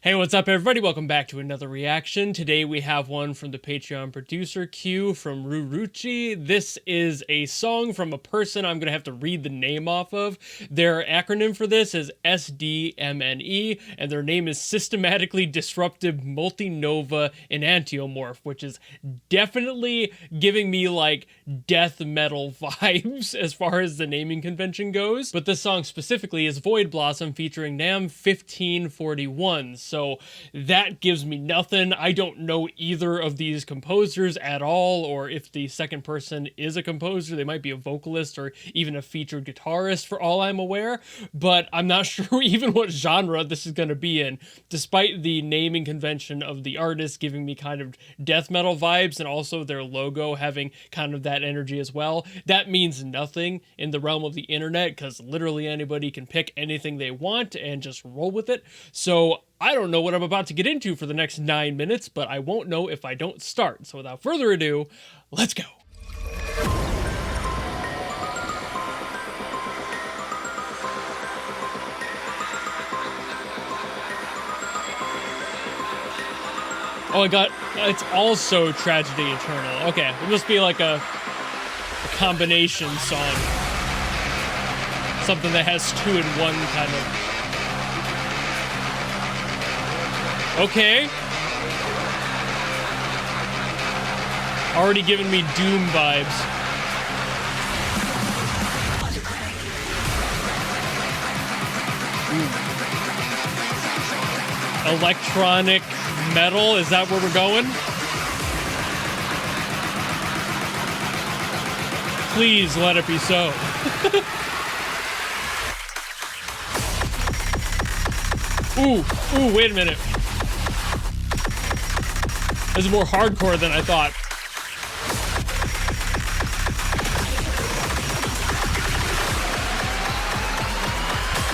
Hey, what's up everybody? Welcome back to another reaction. Today we have one from the Patreon producer queue from Ruruchi. This is a song from a person I'm going to have to read the name off of. Their acronym for this is SDMNE, and their name is Systematically Disruptive Multinova Enantiomorph, which is definitely giving me like death metal vibes as far as the naming convention goes. But this song specifically is Void Blossom featuring Nam1541. So that gives me nothing. I don't know either of these composers at all, or if the second person is a composer. They might be a vocalist or even a featured guitarist for all I'm aware, but I'm not sure even what genre this is going to be in, despite the naming convention of the artist giving me kind of death metal vibes and also their logo having kind of that energy as well. That means nothing in the realm of the internet because literally anybody can pick anything they want and just roll with it. So I don't know what I'm about to get into for the next 9 minutes, but I won't know if I don't start. So without further ado, let's go. Oh, I got, it's also Tragedy Eternal. Okay, it must be like a combination song. Something that has two in one kind of. Okay. Already giving me Doom vibes. Ooh. Electronic metal, is that where we're going? Please let it be so. Ooh, wait a minute. This is more hardcore than I thought.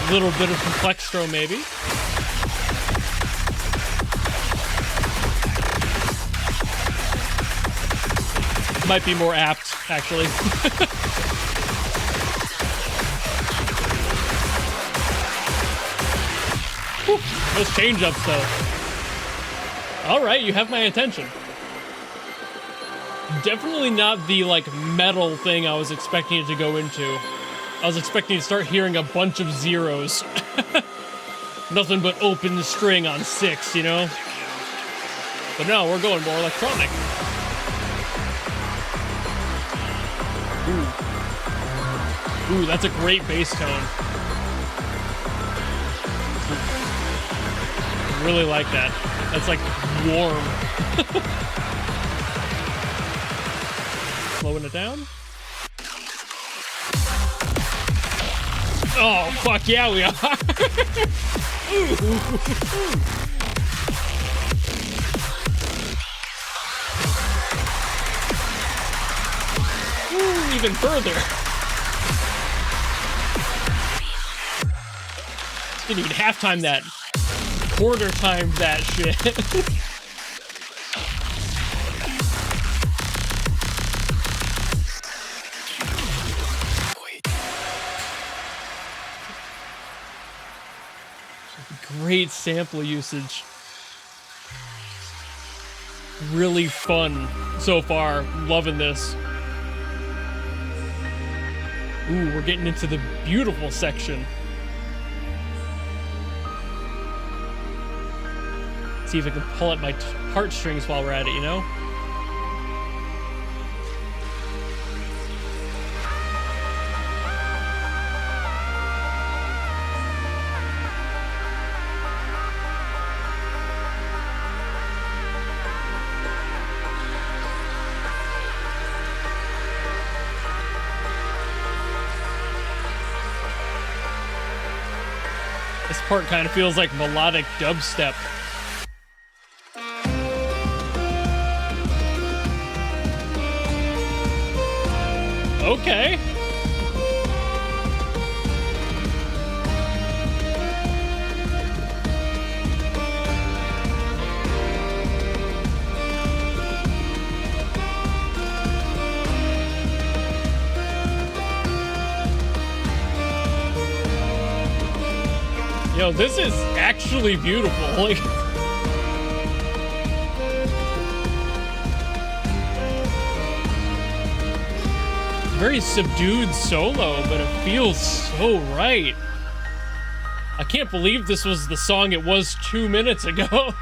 A little bit of complextro, maybe. Might be more apt, actually. Whew, those change-ups, though. Alright, you have my attention. Definitely not the, like, metal thing I was expecting it to go into. I was expecting to start hearing a bunch of zeros. Nothing but open string on 6, you know? But no, we're going more electronic. Ooh, that's a great bass tone. Really like that. That's like warm. Slowing it down. Oh, fuck yeah, we are. Ooh, even further. Didn't even halftime that. Quarter time that shit. Great sample usage. Really fun so far. Loving this. Ooh, we're getting into the beautiful section. See if I can pull at my heartstrings while we're at it, you know? This part kind of feels like melodic dubstep. Okay. Yo, this is actually beautiful. Like, very subdued solo, but it feels so right. I can't believe this was the song it was 2 minutes ago.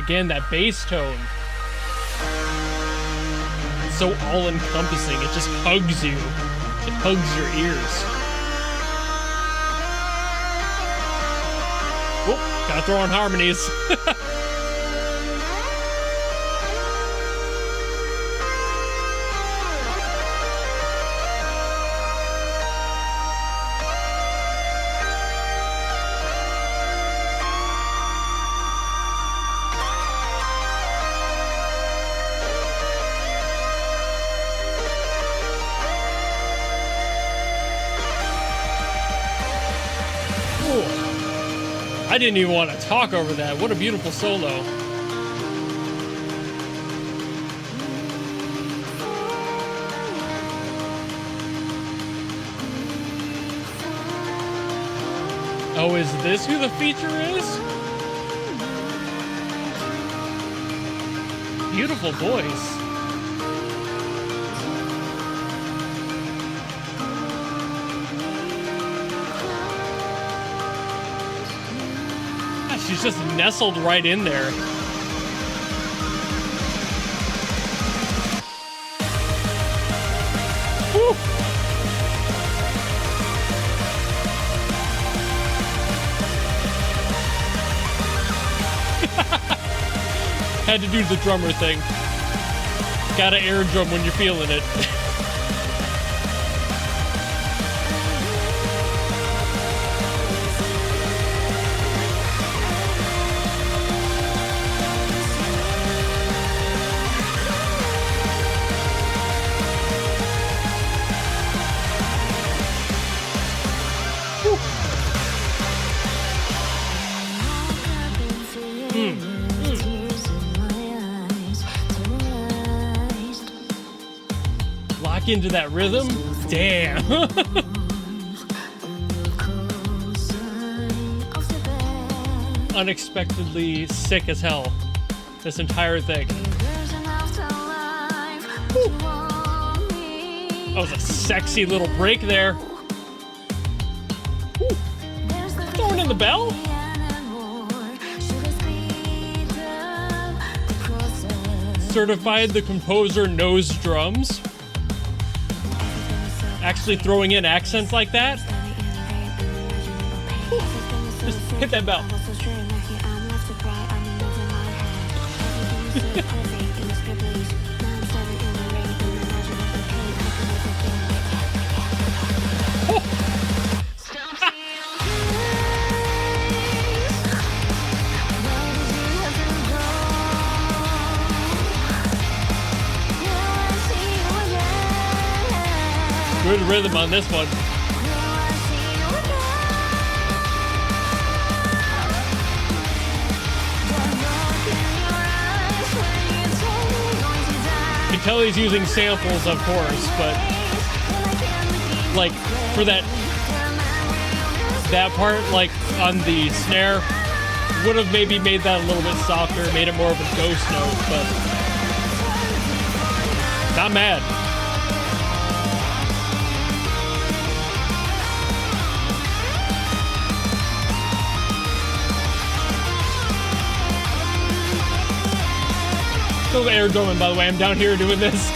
Again, that bass tone. It's so all-encompassing. It just hugs you. It hugs your ears. Whoop, gotta throw on harmonies. I didn't even want to talk over that. What a beautiful solo. Oh, is this who the feature is? Beautiful voice. She's just nestled right in there. Woo. Had to do the drummer thing. Gotta air drum when you're feeling it. Lock into that rhythm? Damn. Unexpectedly sick as hell. This entire thing. That was a sexy little break there. Throwing in the bell? Certified the composer knows drums. Actually throwing in accents like that. Just hit that bell. Good rhythm on this one. You can tell he's using samples, of course, but like for that part, like on the snare, would have maybe made that a little bit softer, made it more of a ghost note, but not mad. Still air drumming, by the way. I'm down here doing this.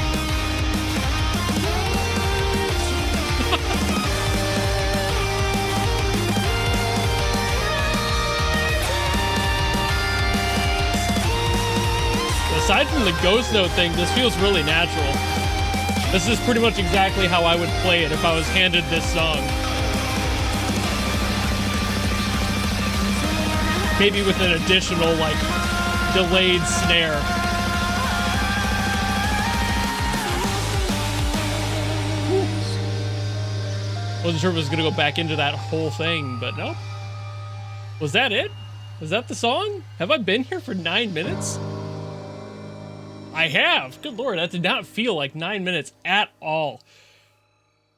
Aside from the ghost note thing, this feels really natural. This is pretty much exactly how I would play it if I was handed this song. Maybe with an additional, like, delayed snare. Wasn't sure if it was gonna go back into that whole thing, but nope. Was that it? Was that the song? Have I been here for 9 minutes? I have. Good Lord, that did not feel like 9 minutes at all.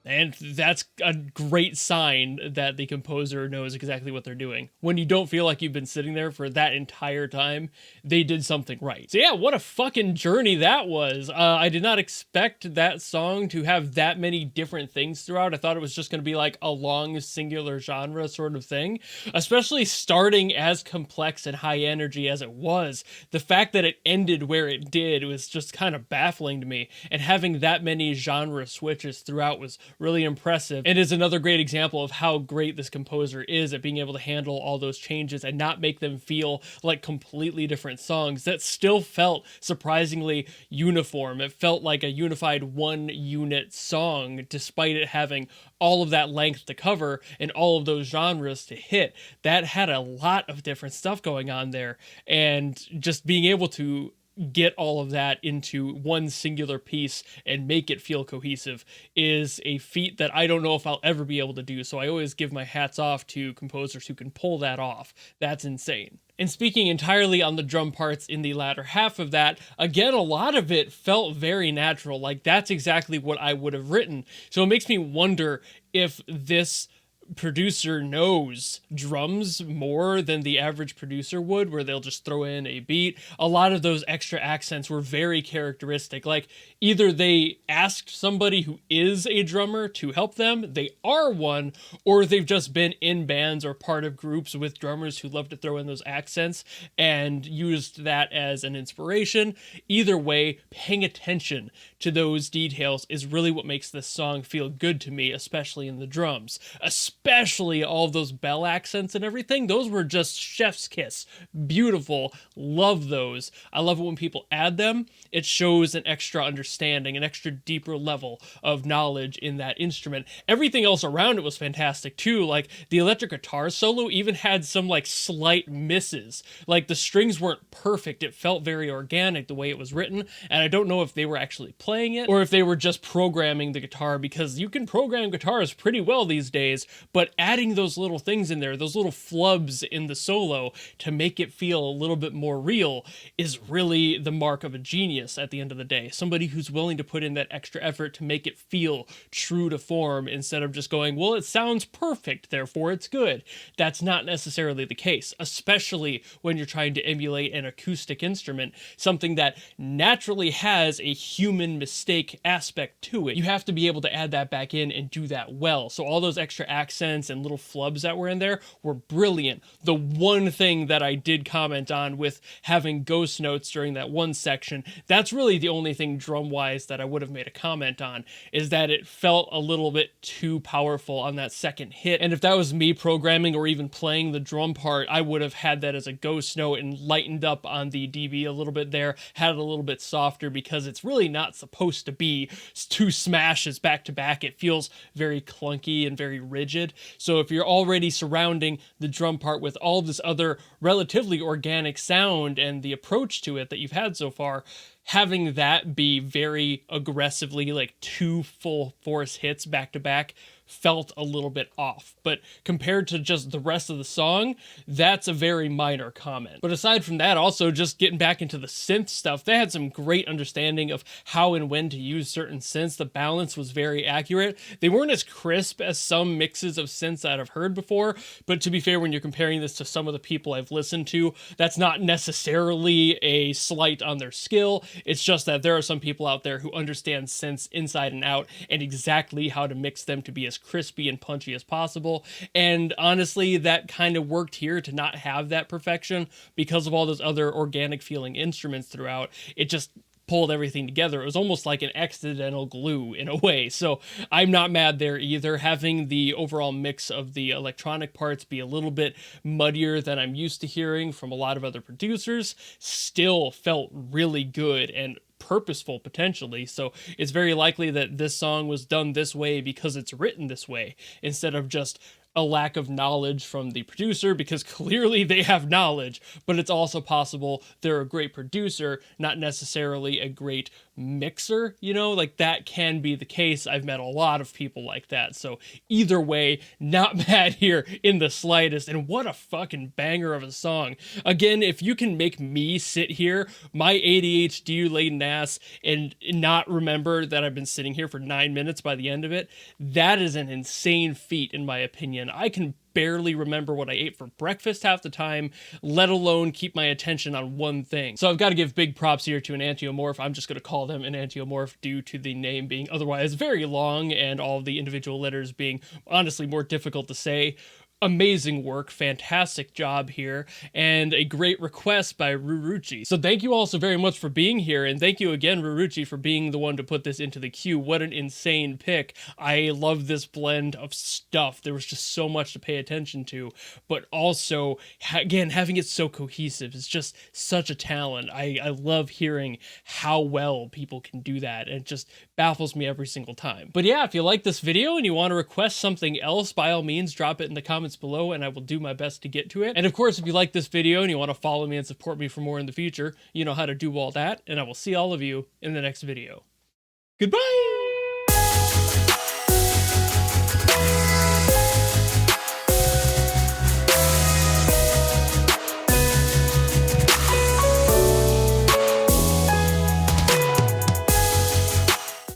And that's a great sign that the composer knows exactly what they're doing. When you don't feel like you've been sitting there for that entire time, they did something right. So yeah, what a fucking journey that was. I did not expect that song to have that many different things throughout. I thought it was just going to be like a long singular genre sort of thing, especially starting as complex and high energy as it was. The fact that it ended where it did was just kind of baffling to me, and having that many genre switches throughout was really impressive, and is another great example of how great this composer is at being able to handle all those changes and not make them feel like completely different songs that still felt surprisingly uniform. It felt like a unified one unit song despite it having all of that length to cover and all of those genres to hit. That had a lot of different stuff going on there, and just being able to get all of that into one singular piece and make it feel cohesive is a feat that I don't know if I'll ever be able to do. So I always give my hats off to composers who can pull that off. That's insane. And speaking entirely on the drum parts in the latter half of that, again, a lot of it felt very natural. Like, that's exactly what I would have written. So it makes me wonder if this producer knows drums more than the average producer would, where they'll just throw in a beat. A lot of those extra accents were very characteristic. Like, either they asked somebody who is a drummer to help them, they are one, or they've just been in bands or part of groups with drummers who love to throw in those accents and used that as an inspiration. Either way, paying attention to those details is really what makes this song feel good to me, especially in the drums. Especially all of those bell accents and everything. Those were just chef's kiss. Beautiful. Love those. I love it when people add them. It shows an extra understanding, an extra deeper level of knowledge in that instrument. Everything else around it was fantastic too. Like, the electric guitar solo even had some like slight misses. Like, the strings weren't perfect. It felt very organic the way it was written. And I don't know if they were actually playing it or if they were just programming the guitar, because you can program guitars pretty well these days. But adding those little things in there, those little flubs in the solo to make it feel a little bit more real, is really the mark of a genius at the end of the day. Somebody who's willing to put in that extra effort to make it feel true to form, instead of just going, well, it sounds perfect, therefore it's good. That's not necessarily the case, especially when you're trying to emulate an acoustic instrument, something that naturally has a human mistake aspect to it. You have to be able to add that back in and do that well. So all those extra accents and little flubs that were in there were brilliant. The one thing that I did comment on with having ghost notes during that one section, that's really the only thing drum-wise that I would have made a comment on, is that it felt a little bit too powerful on that second hit. And if that was me programming or even playing the drum part, I would have had that as a ghost note and lightened up on the dB a little bit there, had it a little bit softer, because it's really not supposed to be two smashes back to back. It feels very clunky and very rigid. So if you're already surrounding the drum part with all this other relatively organic sound and the approach to it that you've had so far, having that be very aggressively like two full force hits back to back felt a little bit off. But compared to just the rest of the song, that's a very minor comment. But aside from that, also just getting back into the synth stuff, they had some great understanding of how and when to use certain synths. The balance was very accurate. They weren't as crisp as some mixes of synths that I've heard before, but to be fair, when you're comparing this to some of the people I've listened to, that's not necessarily a slight on their skill. It's just that there are some people out there who understand synths inside and out and exactly how to mix them to be as crispy and punchy as possible. And honestly, that kind of worked here to not have that perfection because of all those other organic feeling instruments throughout. It just pulled everything together. It was almost like an accidental glue in a way. So I'm not mad there either. Having the overall mix of the electronic parts be a little bit muddier than I'm used to hearing from a lot of other producers still felt really good and purposeful potentially. So it's very likely that this song was done this way because it's written this way, instead of just a lack of knowledge from the producer, because clearly they have knowledge, but it's also possible they're a great producer, not necessarily a great mixer, you know, like that can be the case. I've met a lot of people like that. So either way, not mad here in the slightest. And what a fucking banger of a song. Again, if you can make me sit here, my ADHD laden ass, and not remember that I've been sitting here for 9 minutes by the end of it, that is an insane feat in my opinion. I can barely remember what I ate for breakfast half the time, let alone keep my attention on one thing. So I've got to give big props here to an Antiomorph. I'm just going to call them an Antiomorph due to the name being otherwise very long and all of the individual letters being honestly more difficult to say. Amazing work, fantastic job here, and a great request by Ruruchi. So thank you all so very much for being here, and thank you again, Ruruchi, for being the one to put this into the queue. What an insane pick. I love this blend of stuff. There was just so much to pay attention to, but also, again, having it so cohesive is just such a talent. I love hearing how well people can do that, and it just baffles me every single time. But yeah, if you like this video and you want to request something else, by all means, drop it in the comments below and I will do my best to get to it. And of course, if you like this video and you want to follow me and support me for more in the future, you know how to do all that, and I will see all of you in the next video. Goodbye!